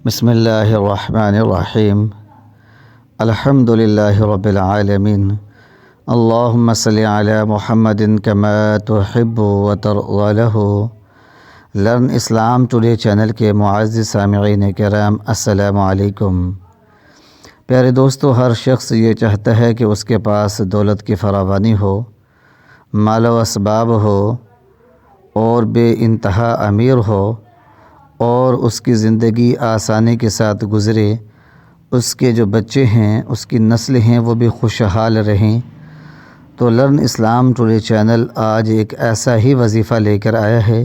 بسم اللہ الرحمن الرحیم الحمد للہ رب العالمین اللہم صلی علی محمد کما تحب و ترضى له۔ لرن اسلام ٹوڈے چینل کے معزز سامعین کرام، السلام علیکم۔ پیارے دوستو، ہر شخص یہ چاہتا ہے کہ اس کے پاس دولت کی فراوانی ہو، مال و اسباب ہو اور بے انتہا امیر ہو اور اس کی زندگی آسانی کے ساتھ گزرے، اس کے جو بچے ہیں، اس کی نسل ہیں، وہ بھی خوشحال رہیں۔ تو لرن اسلام ٹوڈے چینل آج ایک ایسا ہی وظیفہ لے کر آیا ہے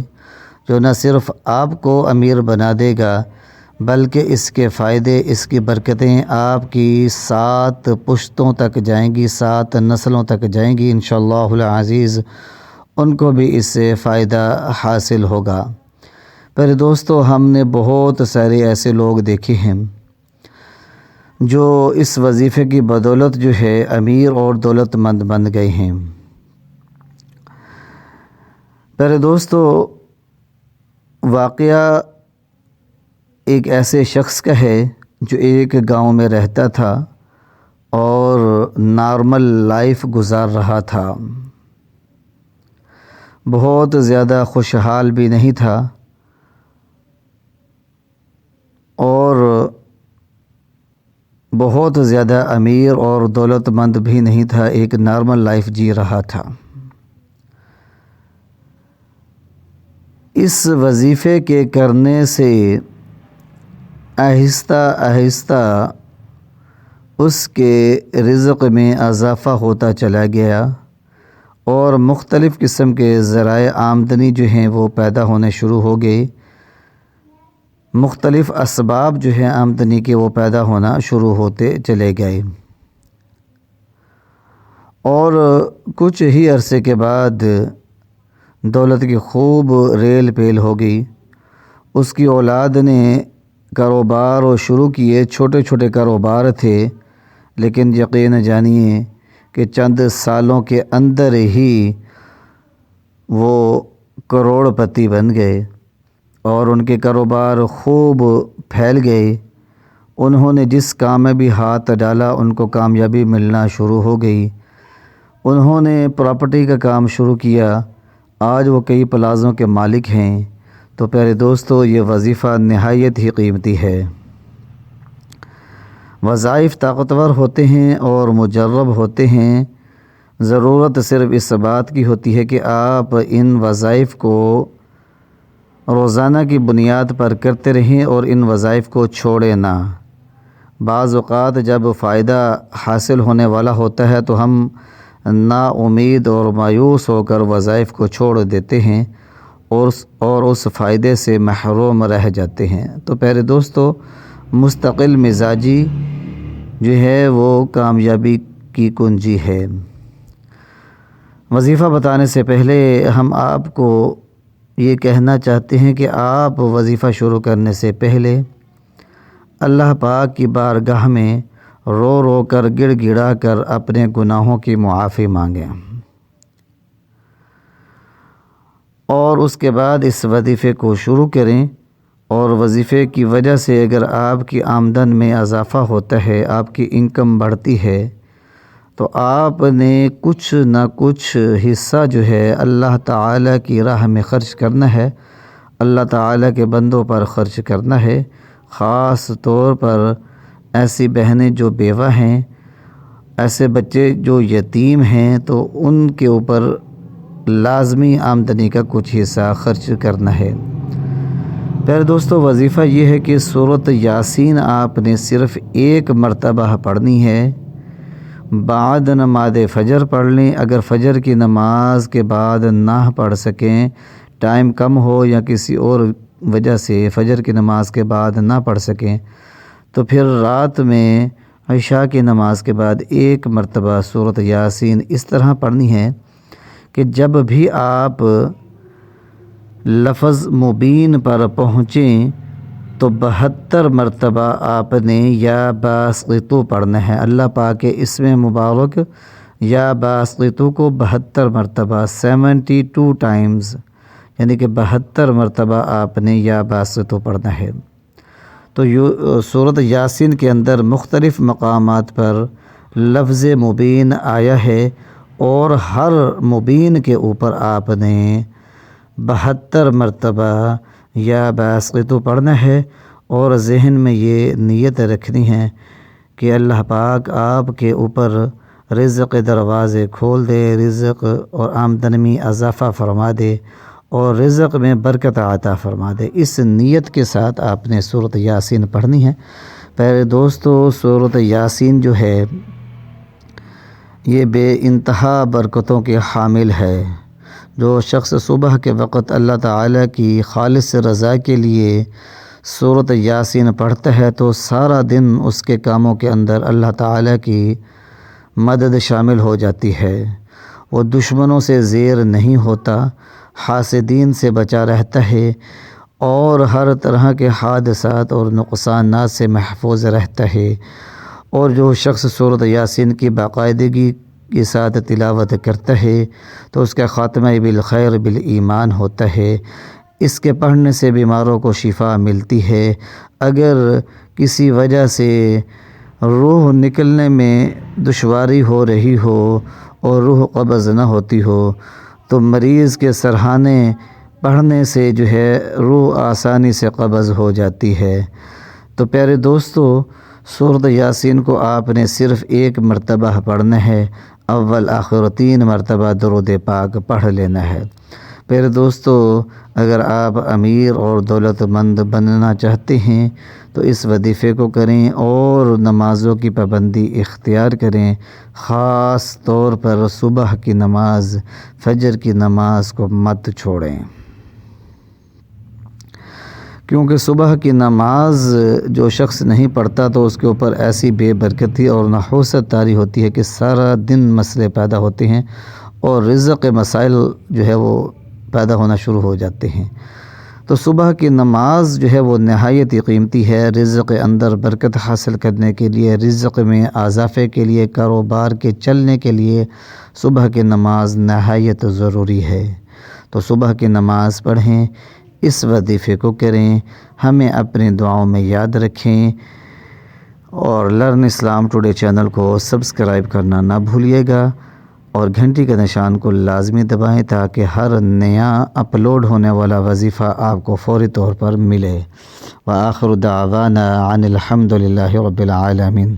جو نہ صرف آپ کو امیر بنا دے گا بلکہ اس کے فائدے، اس کی برکتیں آپ کی 7 پشتوں تک جائیں گی، 7 نسلوں تک جائیں گی انشاءاللہ العزیز، ان کو بھی اس سے فائدہ حاصل ہوگا۔ پر دوستو، ہم نے بہت سارے ایسے لوگ دیکھے ہیں جو اس وظیفے کی بدولت جو ہے امیر اور دولت مند بن گئے ہیں۔ پر دوستو، واقعہ ایک ایسے شخص کا ہے جو ایک گاؤں میں رہتا تھا اور نارمل لائف گزار رہا تھا، بہت زیادہ خوشحال بھی نہیں تھا اور بہت زیادہ امیر اور دولت مند بھی نہیں تھا، ایک نارمل لائف جی رہا تھا۔ اس وظیفے کے کرنے سے آہستہ آہستہ اس کے رزق میں اضافہ ہوتا چلا گیا اور مختلف قسم کے ذرائع آمدنی جو ہیں وہ پیدا ہونے شروع ہو گئے، مختلف اسباب جو ہیں آمدنی کے وہ پیدا ہونا شروع ہوتے چلے گئے، اور کچھ ہی عرصے کے بعد دولت کی خوب ریل پیل ہو گئی۔ اس کی اولاد نے کاروبار شروع کیے، چھوٹے چھوٹے کاروبار تھے، لیکن یقین جانیے کہ چند سالوں کے اندر ہی وہ کروڑ پتی بن گئے اور ان کے کاروبار خوب پھیل گئے۔ انہوں نے جس کام میں بھی ہاتھ ڈالا ان کو کامیابی ملنا شروع ہو گئی۔ انہوں نے پراپرٹی کا کام شروع کیا، آج وہ کئی پلازوں کے مالک ہیں۔ تو پیارے دوستو، یہ وظیفہ نہایت ہی قیمتی ہے۔ وظائف طاقتور ہوتے ہیں اور مجرب ہوتے ہیں، ضرورت صرف اس بات کی ہوتی ہے کہ آپ ان وظائف کو روزانہ کی بنیاد پر کرتے رہیں اور ان وظائف کو چھوڑیں نہ۔ بعض اوقات جب فائدہ حاصل ہونے والا ہوتا ہے تو ہم نا امید اور مایوس ہو کر وظائف کو چھوڑ دیتے ہیں اور اس فائدے سے محروم رہ جاتے ہیں۔ تو پیارے دوستو، مستقل مزاجی جو ہے وہ کامیابی کی کنجی ہے۔ وظیفہ بتانے سے پہلے ہم آپ کو یہ کہنا چاہتے ہیں کہ آپ وظیفہ شروع کرنے سے پہلے اللہ پاک کی بارگاہ میں رو رو کر گڑ گڑا کر اپنے گناہوں کی معافی مانگیں، اور اس کے بعد اس وظیفے کو شروع کریں۔ اور وظیفے کی وجہ سے اگر آپ کی آمدن میں اضافہ ہوتا ہے، آپ کی انکم بڑھتی ہے، تو آپ نے کچھ نہ کچھ حصہ جو ہے اللہ تعالیٰ کی راہ میں خرچ کرنا ہے، اللہ تعالیٰ کے بندوں پر خرچ کرنا ہے۔ خاص طور پر ایسی بہنیں جو بیوہ ہیں، ایسے بچے جو یتیم ہیں، تو ان کے اوپر لازمی آمدنی کا کچھ حصہ خرچ کرنا ہے۔ پیارے دوستو، وظیفہ یہ ہے کہ سورۃ یاسین آپ نے صرف 1 مرتبہ پڑھنی ہے، بعد نماز فجر پڑھ لیں۔ اگر فجر کی نماز کے بعد نہ پڑھ سکیں، ٹائم کم ہو یا کسی اور وجہ سے فجر کی نماز کے بعد نہ پڑھ سکیں، تو پھر رات میں عشاء کی نماز کے بعد 1 مرتبہ سورۃ یاسین اس طرح پڑھنی ہے کہ جب بھی آپ لفظ مبین پر پہنچیں تو 72 مرتبہ آپ نے یا باسطو پڑھنا ہے۔ اللہ پاک کے اسم مبارک یا باسطو کو 72 مرتبہ 72 ٹائمز، یعنی کہ 72 مرتبہ آپ نے یا باسطو پڑھنا ہے۔ تو سورۃ یاسین کے اندر مختلف مقامات پر لفظ مبین آیا ہے، اور ہر مبین کے اوپر آپ نے 72 مرتبہ یا باسقطو پڑھنا ہے، اور ذہن میں یہ نیت رکھنی ہے کہ اللہ پاک آپ کے اوپر رزق دروازے کھول دے، رزق اور آمدن میں اضافہ فرما دے، اور رزق میں برکت عطا فرما دے۔ اس نیت کے ساتھ آپ نے سورۃ یاسین پڑھنی ہے۔ پیارے دوستو، سورۃ یاسین جو ہے یہ بے انتہا برکتوں کے حامل ہے۔ جو شخص صبح کے وقت اللہ تعالیٰ کی خالص رضا کے لیے سورۃ یاسین پڑھتا ہے تو سارا دن اس کے کاموں کے اندر اللہ تعالیٰ کی مدد شامل ہو جاتی ہے۔ وہ دشمنوں سے زیر نہیں ہوتا، حاسدین سے بچا رہتا ہے، اور ہر طرح کے حادثات اور نقصانات سے محفوظ رہتا ہے۔ اور جو شخص سورۃ یاسین کی باقاعدگی کے ساتھ تلاوت کرتا ہے تو اس کا خاتمہ بالخیر بالایمان ہوتا ہے۔ اس کے پڑھنے سے بیماروں کو شفا ملتی ہے۔ اگر کسی وجہ سے روح نکلنے میں دشواری ہو رہی ہو اور روح قبض نہ ہوتی ہو تو مریض کے سرہانے پڑھنے سے جو ہے روح آسانی سے قبض ہو جاتی ہے۔ تو پیارے دوستو، سورۃ یاسین کو آپ نے صرف 1 مرتبہ پڑھنا ہے، اول آخر 3 مرتبہ درود پاک پڑھ لینا ہے۔ پیارے دوستو، اگر آپ امیر اور دولت مند بننا چاہتے ہیں تو اس وظیفے کو کریں اور نمازوں کی پابندی اختیار کریں، خاص طور پر صبح کی نماز، فجر کی نماز کو مت چھوڑیں، کیونکہ صبح کی نماز جو شخص نہیں پڑھتا تو اس کے اوپر ایسی بے برکتی اور نحوست طاری ہوتی ہے کہ سارا دن مسئلے پیدا ہوتے ہیں اور رزق مسائل جو ہے وہ پیدا ہونا شروع ہو جاتے ہیں۔ تو صبح کی نماز جو ہے وہ نہایت ہی قیمتی ہے، رزق اندر برکت حاصل کرنے کے لیے، رزق میں اضافے کے لیے، کاروبار کے چلنے کے لیے صبح کی نماز نہایت ضروری ہے۔ تو صبح کی نماز پڑھیں، اس وظیفے کو کریں، ہمیں اپنی دعاؤں میں یاد رکھیں، اور لرن اسلام ٹوڈے چینل کو سبسکرائب کرنا نہ بھولیے گا، اور گھنٹی کے نشان کو لازمی دبائیں تاکہ ہر نیا اپلوڈ ہونے والا وظیفہ آپ کو فوری طور پر ملے۔ وآخر دعوانا عن الحمد للہ رب العالمین۔